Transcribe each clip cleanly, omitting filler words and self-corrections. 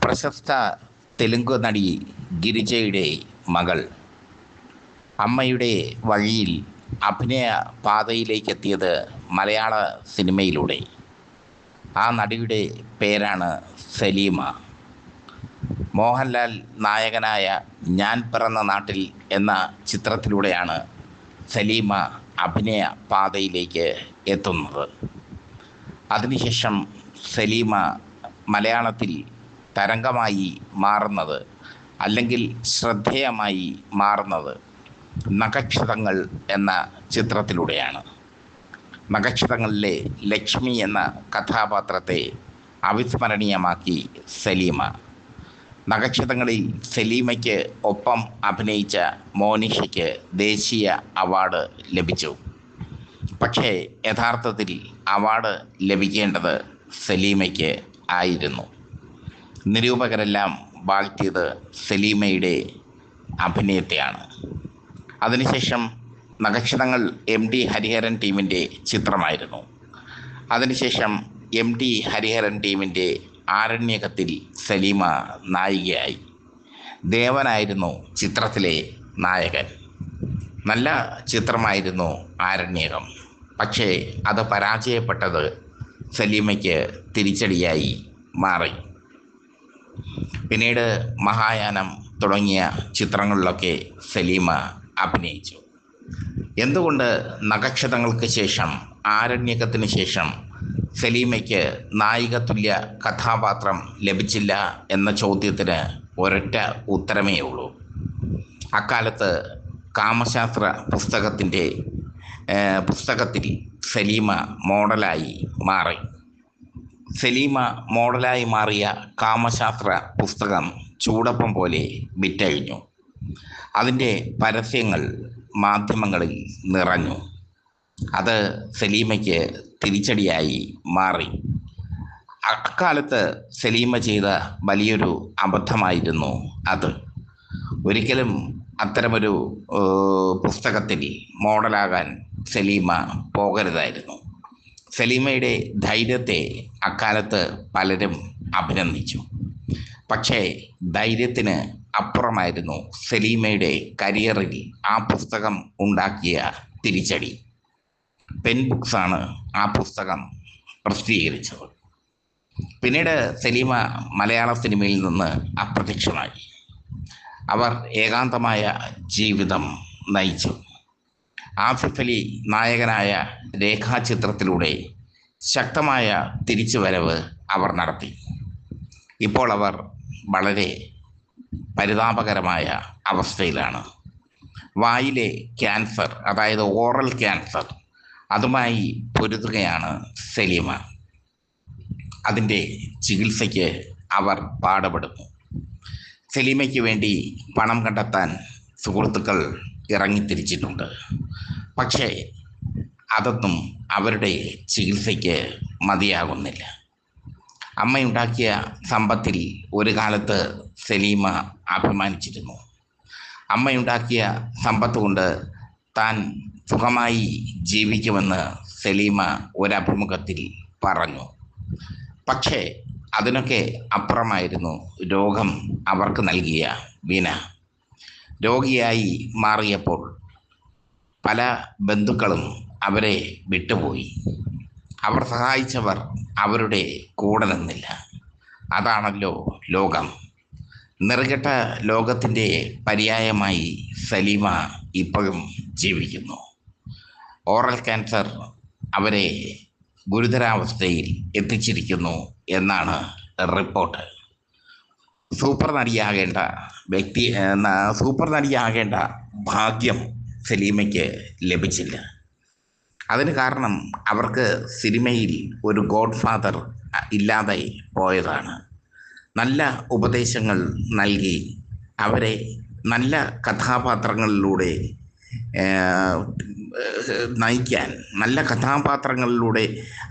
പ്രശസ്ത തെലുങ്ക് നടി ഗിരിജയുടെ മകൾ അമ്മയുടെ വഴിയിൽ അഭിനയ പാതയിലേക്കെത്തിയത് മലയാള സിനിമയിലൂടെ. ആ നടിയുടെ പേരാണ് സലീമ. മോഹൻലാൽ നായകനായ ഞാൻ പിറന്ന നാട്ടിൽ എന്ന ചിത്രത്തിലൂടെയാണ് സലീമ അഭിനയ പാതയിലേക്ക് എത്തുന്നത്. അതിനുശേഷം സലീമ മലയാളത്തിൽ തരംഗമായി മാറുന്നത്, അല്ലെങ്കിൽ ശ്രദ്ധേയമായി മാറുന്നത് നഖക്ഷതങ്ങൾ എന്ന ചിത്രത്തിലൂടെയാണ്. നഖക്ഷതങ്ങളിലെ ലക്ഷ്മി എന്ന കഥാപാത്രത്തെ അവിസ്മരണീയമാക്കി സലീമ. നഖക്ഷതങ്ങളിൽ സലീമയ്ക്ക് ഒപ്പം അഭിനയിച്ച മോനിഷയ്ക്ക് ദേശീയ അവാർഡ് ലഭിച്ചു. പക്ഷേ യഥാർത്ഥത്തിൽ അവാർഡ് ലഭിക്കേണ്ടത് സലീമയ്ക്ക് ആയിരുന്നു. നിരൂപകരെല്ലാം വാഴ്ത്തിയത് സലീമയുടെ അഭിനയത്തെയാണ്. അതിനുശേഷം നഖക്ഷതങ്ങൾ MD ഹരിഹരൻ ടീമിൻ്റെ ചിത്രമായിരുന്നു. അതിനുശേഷം MD ഹരിഹരൻ ടീമിൻ്റെ ആരണ്യകത്തിൽ സലീമ നായികയായി. ദേവനായിരുന്നു ചിത്രത്തിലെ നായകൻ. നല്ല ചിത്രമായിരുന്നു ആരണ്യകം. പക്ഷേ അത് പരാജയപ്പെട്ടത് സലീമയ്ക്ക് തിരിച്ചടിയായി മാറി. പിന്നീട് മഹായാനം തുടങ്ങിയ ചിത്രങ്ങളിലൊക്കെ സലീമ അഭിനയിച്ചു. എന്തുകൊണ്ട് നഖക്ഷതങ്ങൾക്ക് ശേഷം, ആരണ്യകത്തിന് ശേഷം സലീമയ്ക്ക് നായികതുല്യ കഥാപാത്രം ലഭിച്ചില്ല എന്ന ചോദ്യത്തിന് ഒരൊറ്റ ഉത്തരമേ ഉള്ളൂ. അക്കാലത്ത് കാമശാസ്ത്ര പുസ്തകത്തിൽ സലീമ മോഡലായി മാറി. സലീമ മോഡലായി മാറിയ കാമശാസ്ത്ര പുസ്തകം ചൂടപ്പം പോലെ വിറ്റഴിഞ്ഞു. അതിൻ്റെ പരസ്യങ്ങൾ മാധ്യമങ്ങളിൽ നിറഞ്ഞു. അത് സലീമയ്ക്ക് തിരിച്ചടിയായി മാറി. അക്കാലത്ത് സലീമ ചെയ്ത വലിയൊരു അബദ്ധമായിരുന്നു അത്. ഒരിക്കലും അത്തരമൊരു പുസ്തകത്തിൽ മോഡലാകാൻ സലീമ പോകരുതായിരുന്നു. സലീമയുടെ ധൈര്യത്തെ അക്കാലത്ത് പലരും അഭിനന്ദിച്ചു. പക്ഷേ ധൈര്യത്തിന് അപ്പുറമായിരുന്നു സലീമയുടെ കരിയറിൽ ആ പുസ്തകം ഉണ്ടാക്കിയ തിരിച്ചടി. പെൻ ബുക്സാണ് ആ പുസ്തകം പ്രസിദ്ധീകരിച്ചത്. പിന്നീട് സലീമ മലയാള സിനിമയിൽ നിന്ന് അപ്രത്യക്ഷമായി. അവർ ഏകാന്തമായ ജീവിതം നയിച്ചു. ആസിഫ് അലി നായകനായ രേഖാചിത്രത്തിലൂടെ ശക്തമായ തിരിച്ചുവരവ് അവർ നടത്തി. ഇപ്പോൾ അവർ വളരെ പരിതാപകരമായ അവസ്ഥയിലാണ്. വായിലെ ക്യാൻസർ, അതായത് ഓറൽ ക്യാൻസർ, അതുമായി പൊരുതുകയാണ് സലീമ. അതിൻ്റെ ചികിത്സയ്ക്ക് അവർ പാടുപെടുന്നു. സലീമയ്ക്ക് വേണ്ടി പണം കണ്ടെത്താൻ സുഹൃത്തുക്കൾ ഇറങ്ങിത്തിരിച്ചിട്ടുണ്ട്. പക്ഷേ അതൊന്നും അവരുടെ ചികിത്സയ്ക്ക് മതിയാകുന്നില്ല. അമ്മയുണ്ടാക്കിയ സമ്പത്തിൽ ഒരു കാലത്ത് സലീമ അഭിമാനിച്ചിരുന്നു. അമ്മയുണ്ടാക്കിയ സമ്പത്ത് കൊണ്ട് താൻ സുഖമായി ജീവിക്കുമെന്ന് സലീമ ഒരഭിമുഖത്തിൽ പറഞ്ഞു. പക്ഷേ അതിനൊക്കെ അപ്പുറമായിരുന്നു രോഗം അവർക്ക് നൽകിയ വിന. രോഗിയായി മാറിയപ്പോൾ പല ബന്ധുക്കളും അവരെ വിട്ടുപോയി. അവർ സഹായിച്ചവർ അവരുടെ കൂടെ നിന്നില്ല. അതാണല്ലോ ലോകം. നെറുകെട്ട ലോകത്തിൻ്റെ പര്യായമായി സലീമ ഇപ്പോഴും ജീവിക്കുന്നു. ഓറൽ ക്യാൻസർ അവരെ ഗുരുതരാവസ്ഥയിൽ എത്തിച്ചിരിക്കുന്നു എന്നാണ് റിപ്പോർട്ട്. സൂപ്പർ നടിയാകേണ്ട ഭാഗ്യം സലീമയ്ക്ക് ലഭിച്ചില്ല. അതിന് കാരണം അവർക്ക് സിനിമയിൽ ഒരു ഗോഡ് ഫാദർ ഇല്ലാതെ പോയതാണ്. നല്ല ഉപദേശങ്ങൾ നൽകി അവരെ നല്ല കഥാപാത്രങ്ങളിലൂടെ നയിക്കാൻ, നല്ല കഥാപാത്രങ്ങളിലൂടെ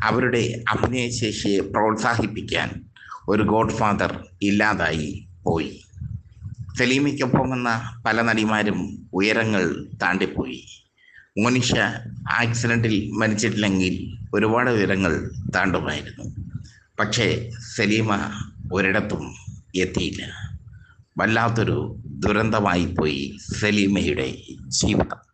അവരുടെ അഭിനയശേഷിയെ പ്രോത്സാഹിപ്പിക്കാൻ ഒരു ഗോഡ് ഫാദർ ഇല്ലാതായി പോയി. സലീമയ്ക്കൊപ്പം വന്ന പല നടിമാരും ഉയരങ്ങൾ താണ്ടിപ്പോയി. മോനിഷ ആക്സിഡൻറ്റിൽ മരിച്ചിട്ടില്ലെങ്കിൽ ഒരുപാട് ഉയരങ്ങൾ താണ്ടുമായിരുന്നു. പക്ഷേ സലീമ ഒരിടത്തും എത്തിയില്ല. വല്ലാത്തൊരു ദുരന്തമായിപ്പോയി സലീമയുടെ ജീവിതം.